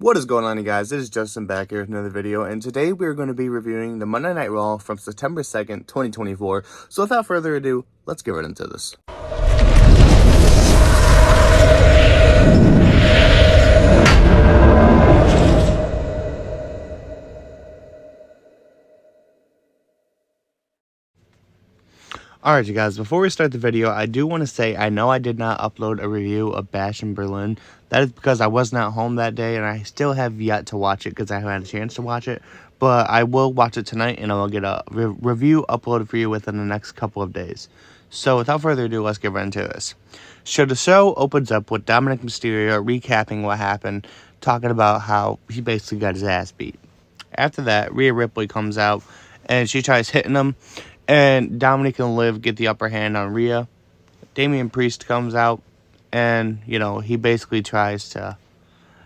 What is going on, you guys? This is Justin back here with another video, and today we're going to be reviewing the Monday Night Raw from September 2nd, 2024. So without further ado, let's get right into this. Alright, you guys, before we start the video, I do want to say I know I did not upload a review of Bash in Berlin. That is because I was not home that day, and I still have yet to watch it because I haven't had a chance to watch it. But I will watch it tonight, and I will get a review uploaded for you within the next couple of days. So without further ado, let's get right into this. So the show opens up with Dominic Mysterio recapping what happened, talking about how he basically got his ass beat. After that, Rhea Ripley comes out, and she tries hitting him. And Dominic and Liv get the upper hand on Rhea. Damian Priest comes out, and, he basically tries to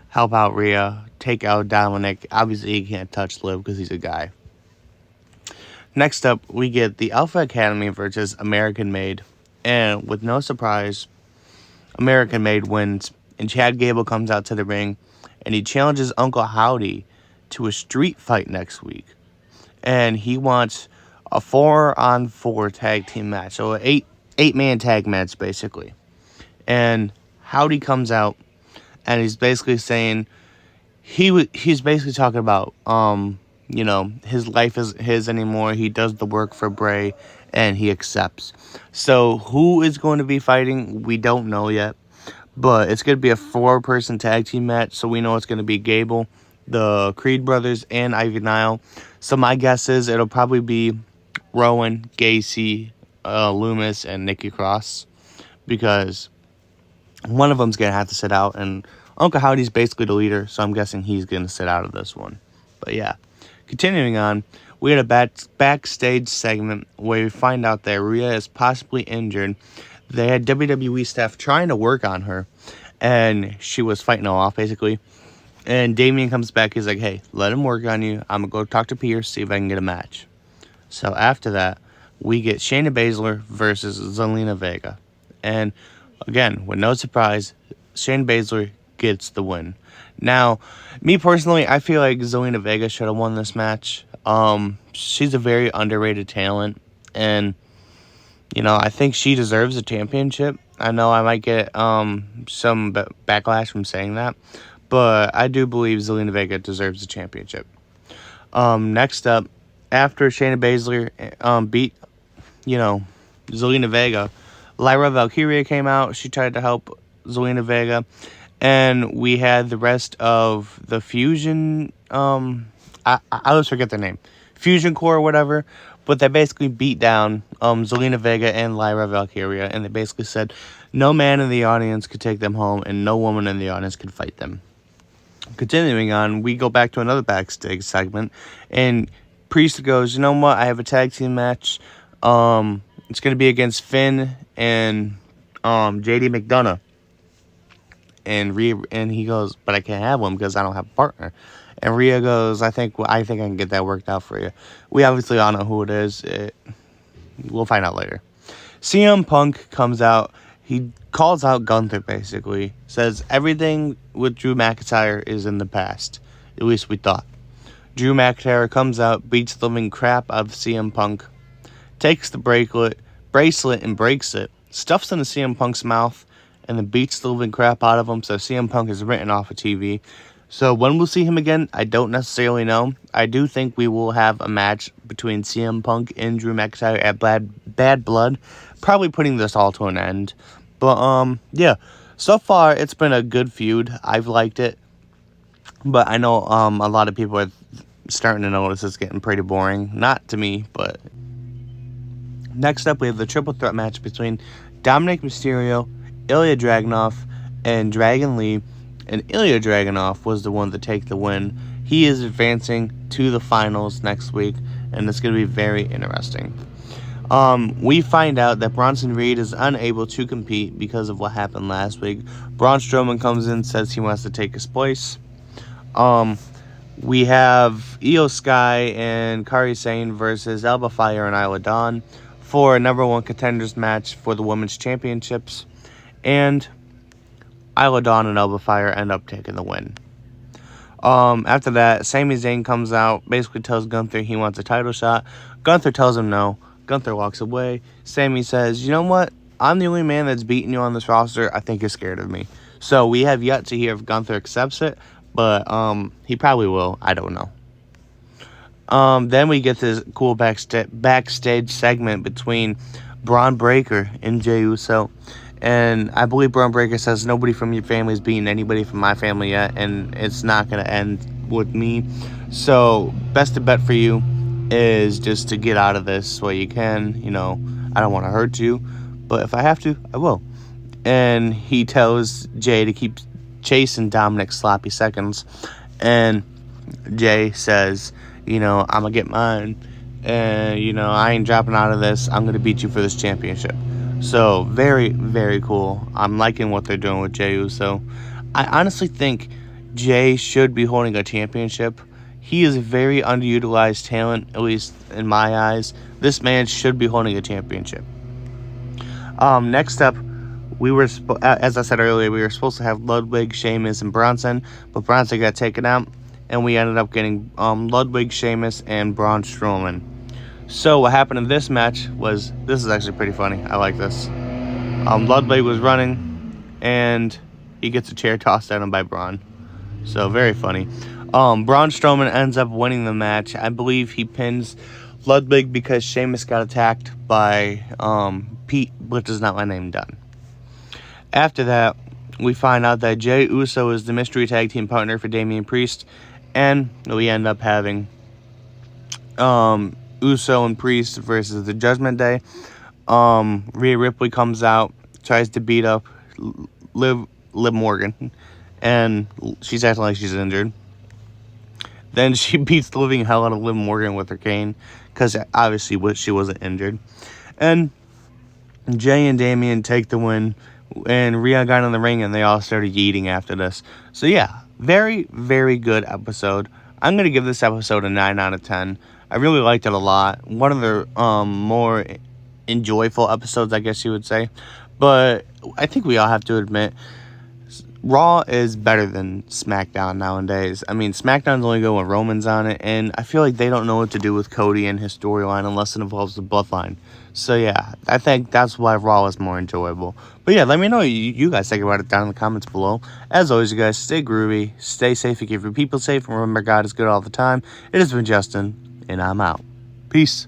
help out Rhea, take out Dominic. Obviously, he can't touch Liv because he's a guy. Next up, we get the Alpha Academy versus American Made. And with no surprise, American Made wins. And Chad Gable comes out to the ring, and he challenges Uncle Howdy to a street fight next week. And he wants a 4-on-4 tag team match. So an eight-man tag match, basically. And Howdy comes out, and he's basically saying, he's basically talking about, his life isn't his anymore. He does the work for Bray, and he accepts. So who is going to be fighting? We don't know yet. But it's going to be a 4-person tag team match, so we know it's going to be Gable, the Creed brothers, and Ivy Nile. So my guess is it'll probably be Rowan, Gacy, Loomis, and Nikki Cross, because one of them's going to have to sit out, and Uncle Howdy's basically the leader, so I'm guessing he's going to sit out of this one. But yeah, continuing on, we had a backstage segment where we find out that Rhea is possibly injured. They had WWE staff trying to work on her, and she was fighting them off, basically. And Damian comes back, he's like, hey, let him work on you. I'm going to go talk to Pierce, see if I can get a match. So after that, we get Shayna Baszler versus Zelina Vega. And again, with no surprise, Shayna Baszler gets the win. Now, me personally, I feel like Zelina Vega should have won this match. She's a very underrated talent. And, I think she deserves a championship. I know I might get some backlash from saying that. But I do believe Zelina Vega deserves the championship. Next up, after Shayna Baszler beat, Zelina Vega, Lyra Valkyria came out. She tried to help Zelina Vega. And we had the rest of the Fusion, I always forget their name, Fusion Core or whatever. But they basically beat down Zelina Vega and Lyra Valkyria. And they basically said no man in the audience could take them home, and no woman in the audience could fight them. Continuing on, we go back to another backstage segment, and Priest goes, you know what, I have a tag team match. It's going to be against Finn and JD McDonough. And he goes, but I can't have one because I don't have a partner. And Rhea goes, I think I can get that worked out for you. We obviously all know who it is. We'll find out later. CM Punk comes out. He calls out Gunther, basically. Says everything with Drew McIntyre is in the past. At least we thought. Drew McIntyre comes out, beats the living crap out of CM Punk, takes the bracelet and breaks it, stuffs into CM Punk's mouth, and then beats the living crap out of him, so CM Punk is written off of TV. So when we'll see him again, I don't necessarily know. I do think we will have a match between CM Punk and Drew McIntyre at Bad Blood, probably putting this all to an end. But, yeah, so far it's been a good feud. I've liked it. But I know a lot of people are starting to notice it's getting pretty boring. Not to me, but... Next up, we have the triple threat match between Dominic Mysterio, Ilya Dragunov, and Dragon Lee. And Ilya Dragunov was the one to take the win. He is advancing to the finals next week, and it's going to be very interesting. We find out that Bronson Reed is unable to compete because of what happened last week. Braun Strowman comes in, says he wants to take his place. We have Io Sky and Kairi Sane versus Alba Fire and Isla Dawn for a #1 contenders match for the women's championships. And Isla Dawn and Alba Fire end up taking the win. After that, Sami Zayn comes out, basically tells Gunther he wants a title shot. Gunther tells him no. Gunther walks away. Sami says, you know what? I'm the only man that's beaten you on this roster. I think you're scared of me. So we have yet to hear if Gunther accepts it, but he probably will. I don't know. Then we get this cool backstage segment between Braun Breaker and Jey Uso. And I believe Braun Breaker says nobody from your family's beaten anybody from my family yet, and it's not going to end with me. So, best to bet for you is just to get out of this while you can. You know, I don't want to hurt you, but if I have to, I will. And he tells Jey to keep chasing Dominic's sloppy seconds. And Jey says, you know, I'm going to get mine. And, you know, I ain't dropping out of this. I'm going to beat you for this championship. So, very, very cool. I'm liking what they're doing with Jey Uso. I honestly think Jey should be holding a championship. He is a very underutilized talent, at least in my eyes. This man should be holding a championship. Next up, as I said earlier, we were supposed to have Ludwig, Sheamus, and Bronson, but Bronson got taken out, and we ended up getting Ludwig, Sheamus, and Braun Strowman. So what happened in this match was, this is actually pretty funny. I like this. Ludwig was running, and he gets a chair tossed at him by Braun. So very funny. Braun Strowman ends up winning the match. I believe he pins Ludwig because Sheamus got attacked by Pete, which is not my name, done. After that, we find out that Jey Uso is the mystery tag team partner for Damian Priest, and we end up having Uso and Priest versus the Judgment Day. Rhea Ripley comes out, tries to beat up Liv Morgan, and she's acting like she's injured. Then she beats the living hell out of Liv Morgan with her cane, because obviously she wasn't injured. And Jey and Damian take the win, and Rhea got in the ring, and they all started yeeting after this. So yeah, very, very good episode. I'm going to give this episode a 9 out of 10. I really liked it a lot. One of the more enjoyable episodes, I guess you would say. But I think we all have to admit, Raw is better than SmackDown nowadays. I mean, SmackDown's only good when Roman's on it, and I feel like they don't know what to do with Cody and his storyline unless it involves the bloodline. So yeah, I think that's why Raw is more enjoyable. But yeah, let me know what you guys think about it down in the comments below. As always, you guys, stay groovy, stay safe, and keep your people safe, and remember, God is good all the time. It has been Justin, and I'm out. Peace.